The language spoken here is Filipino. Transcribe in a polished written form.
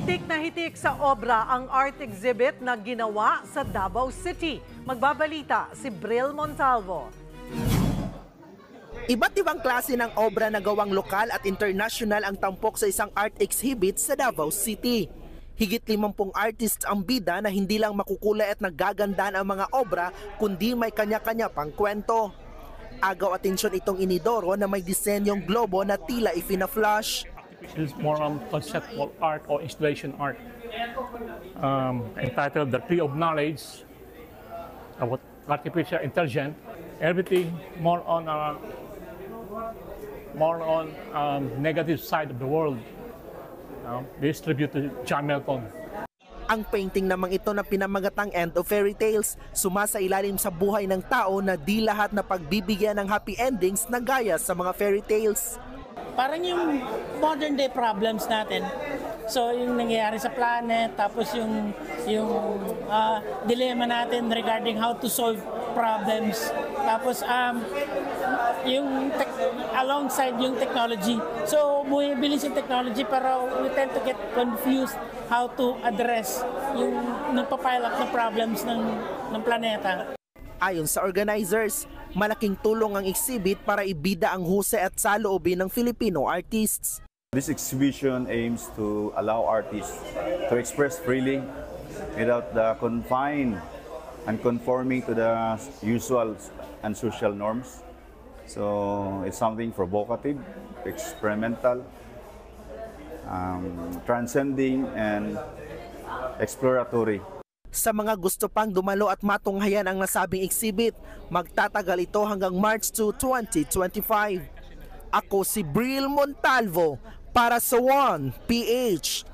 Hitik na hitik sa obra ang art exhibit na ginawa sa Davao City. Magbabalita si Bril Montalvo. Iba't ibang klase ng obra na gawang lokal at international ang tampok sa isang art exhibit sa Davao City. Higit 50 artists ang bida na hindi lang makukulay at nagagandaan ang mga obra kundi may kanya-kanya pang kwento. Agaw atensyon itong inidoro na may disenyong globo na tila ifina-flash. It's more conceptual art or installation art, entitled The Tree of Knowledge, about artificial intelligence. Everything more on negative side of the world. This tribute to John Milton. Ang painting namang ito na pinamagatang End of Fairy Tales, sumasailalim sa buhay ng tao na di lahat na pagbibigyan ng happy endings na gaya sa mga fairy tales. Parang yung modern day problems natin. So yung nangyayari sa planet, tapos yung dilemma natin regarding how to solve problems. Tapos alongside yung technology. So bumibilis yung technology pero we tend to get confused how to address yung nagpa-pile up na problems ng planeta. Ayon sa organizers, malaking tulong ang exhibit para ibida ang husay at saloobin ng Filipino artists. This exhibition aims to allow artists to express freely without the confine and conforming to the usual and social norms. So it's something provocative, experimental, transcending and exploratory. Sa mga gusto pang dumalo at matunghayan ang nasabing exhibit, magtatagal ito hanggang March 2, 2025. Ako si Bril Montalvo para sa 1PH.